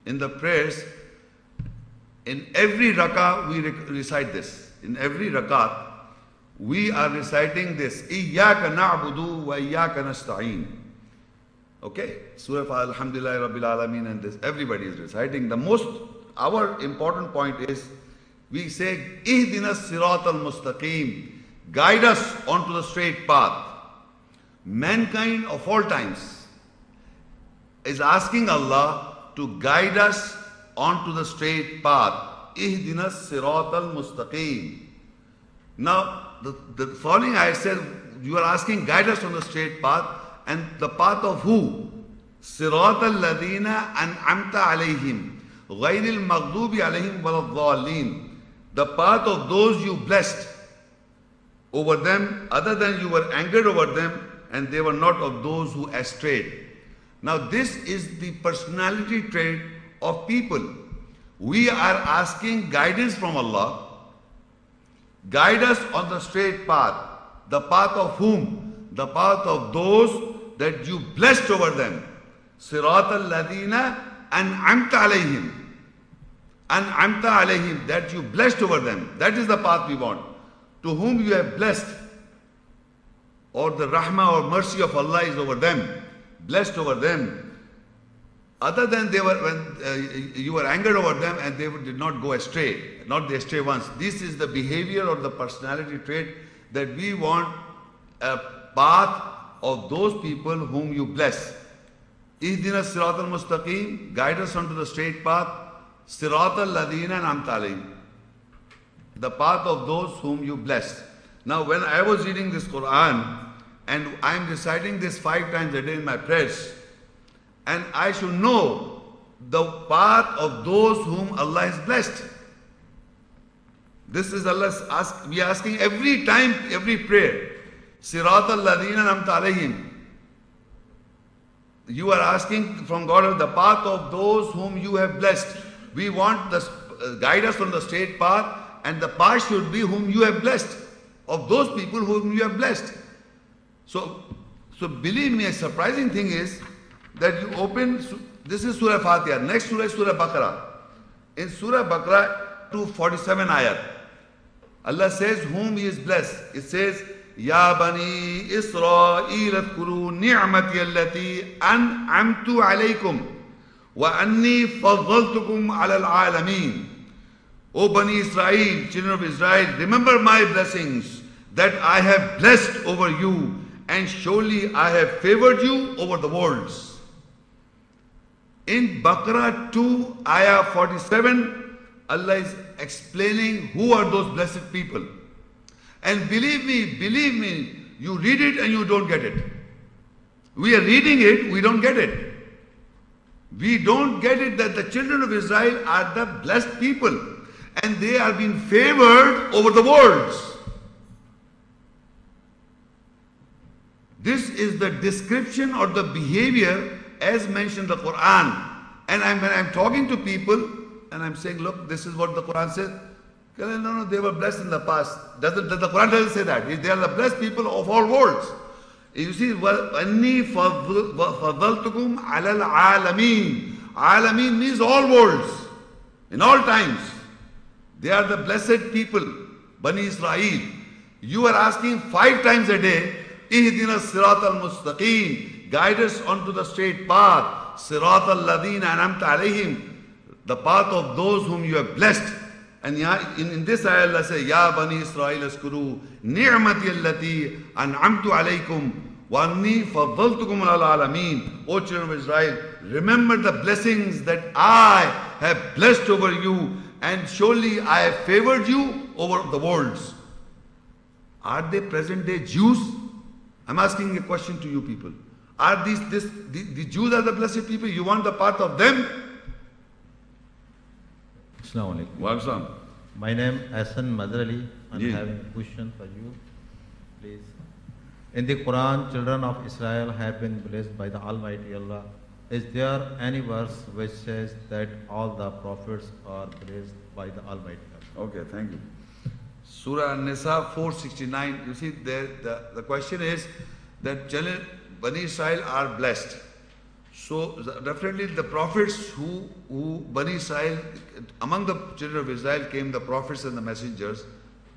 in the prayers, in every rakah we recite this. In every rakat, we are reciting this. Iyyaka na'budu wa iyyaka nasta'een. Okay? Surah Alhamdulillah Rabbil Alameen and this. Everybody is reciting. Our important point is, we say, Ihdina Sirat al-Mustaqim. Guide us onto the straight path. Mankind of all times is asking Allah to guide us onto the straight path. Ihdina Sirat al-Mustaqim. Now, the following I said, you are asking, guide us on the straight path, and the path of who? Sirat al-Ladina an'amta alayhim, ghayril maghdubi alayhim waladhdallin. The path of those you blessed over them, other than you were angered over them, and they were not of those who astrayed. Now this is the personality trait of people. We are asking guidance from Allah. Guide us on the straight path. The path of whom? The path of those that you blessed over them. Sirat al-Ladina an'amta alayhim. An'amta alayhim, that you blessed over them. That is the path we want. To whom you have blessed, or the rahmah or mercy of Allah is over them, blessed over them. Other than they were, when you were angered over them and they did not go astray, not the astray ones. This is the behavior or the personality trait that we want, a path of those people whom you bless. Ihdina Sirat al-Mustaqim, guide us onto the straight path. Sirat al-Ladina an'amta alayhim, the path of those whom you bless. Now when I was reading this Quran, and I am reciting this 5 times a day in my prayers, and I should know the path of those whom Allah has blessed. This is Allah's we are asking every time, every prayer. Sirat al-Ladina an'amta alayhim. You are asking from God the path of those whom you have blessed. We want the guide us on the straight path, and the path should be whom you have blessed, of those people whom you have blessed. So believe me, a surprising thing is that you open, this is Surah Fatiha, next Surah is Surah Baqarah. In Surah Baqarah, 247 ayat, Allah says whom He is blessed. It says, Ya Bani Israel adhkuru ni'mati allati an'amtu alaykum wa anni faddaltukum ala al-alamin. O Bani Israel, children of Israel, remember my blessings that I have blessed over you, and surely I have favored you over the worlds. In Baqarah 2, ayah 47, Allah is explaining who are those blessed people. And believe me, you read it and you don't get it. We are reading it, we don't get it. We don't get it that the children of Israel are the blessed people, and they are being favored over the worlds. This is the description or the behavior as mentioned in the Quran. And when I'm talking to people and I'm saying, look, this is what the Quran says. No, they were blessed in the past. The Quran doesn't say that. They are the blessed people of all worlds. You see, وَأَنِّي فَضَّلْتُكُمْ عَلَى الْعَالَمِينَ. Alameen means all worlds, in all times. They are the blessed people, Bani Israel. You are asking 5 times a day, Ihdina Sirat al-Mustaqim, guide us onto the straight path. Sirat al-Ladina an'amta alayhim, the path of those whom you have blessed. And in this ayah Allah says, Ya Bani Israel askuru ni'mati allati an'amtu alaykum wa anni faddaltukum ala al-alamin. O children of Israel, remember the blessings that I have blessed over you, and surely I have favored you over the worlds. Are they present day Jews? I'm asking a question to you people. Are the Jews are the blessed people? You want the path of them? Assalamu alaikum. Wa alaikum. My name is Hassan Madrali. I'm Yes. having a question for you. Please. In the Quran, children of Israel have been blessed by the Almighty Allah. Is there any verse which says that all the prophets are blessed by the Almighty Allah? Okay, thank you. Surah An-Nisa 469. You see, the question is that Bani Israel are blessed. So definitely the prophets who Bani Israel, among the children of Israel came the prophets and the messengers.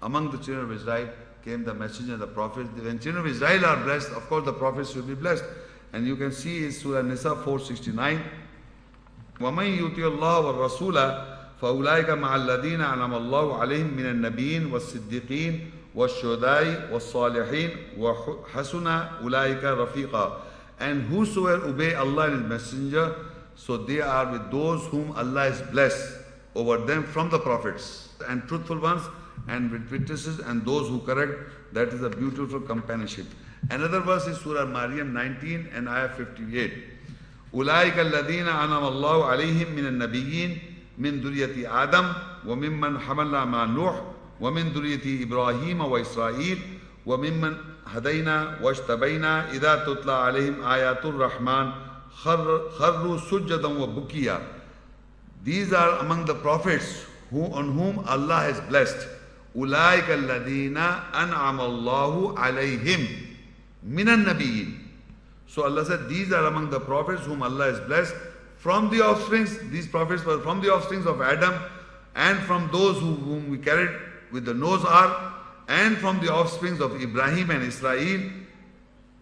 Among the children of Israel came the messenger and the prophets. When children of Israel are blessed, of course the prophets will be blessed. And you can see in Surah Nisa 469, وَمَنْ يُطِيعِ اللَّهَ وَالرَّسُولَ فَأُولَٰئِكَ مَعَ الَّذِينَ أَنْعَمَ اللَّهُ عَلَيْهِم مِّنَ النَّبِيِّينَ وَالصِّدِّيقِينَ وَالشُّهَدَاءِ وَالصَّالِحِينَ وَحَسُنَ أُولَٰئِكَ رَفِيقًا. And whosoever obey Allah and His Messenger, so they are with those whom Allah is blessed over them from the prophets, and truthful ones, and with witnesses, and those who correct. That is a beautiful companionship. Another verse is Surah Maryam 19 and Ayah 58. أولئك الذين أنعم الله عليهم من النبيين من ذرية آدم وممن حملنا مع نوح ومن ذرية إبراهيم وإسرائيل وممن هدينا واجتبينا إذا تتلى عليهم آيات الرحمن خروا سجدا وبكيا. These are among the prophets on whom Allah has blessed. أولئك الذين أنعم الله عليهم من النبيين. So Allah said, these are among the prophets whom Allah has blessed from the offsprings. These prophets were from the offsprings of Adam, and from those whom we carried with the nose ark, and from the offsprings of Ibrahim and Israel,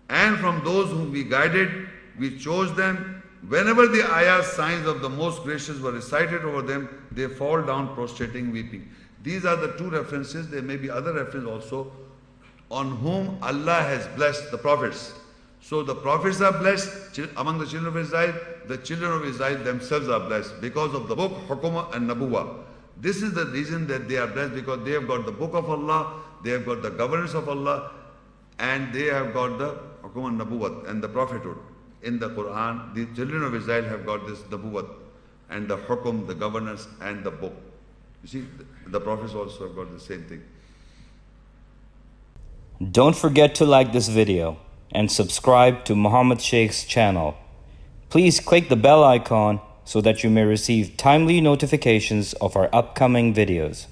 and from those whom we guided, we chose them. Whenever the ayahs, signs of the most gracious, were recited over them, they fall down prostrating, weeping. These are the two references. There may be other references also on whom Allah has blessed the prophets. So the prophets are blessed among the children of Israel. The children of Israel themselves are blessed because of the book, Hukm and Nabuwah. This is the reason that they are blessed, because they have got the book of Allah, they have got the governance of Allah, and they have got the Hukm and Nabuwah and the prophethood. In the Quran, the children of Israel have got this Nabuwah and the Hukm, the governance and the book. You see, the prophets also have got the same thing. Don't forget to like this video and subscribe to Muhammad Sheikh's channel. Please click the bell icon so that you may receive timely notifications of our upcoming videos.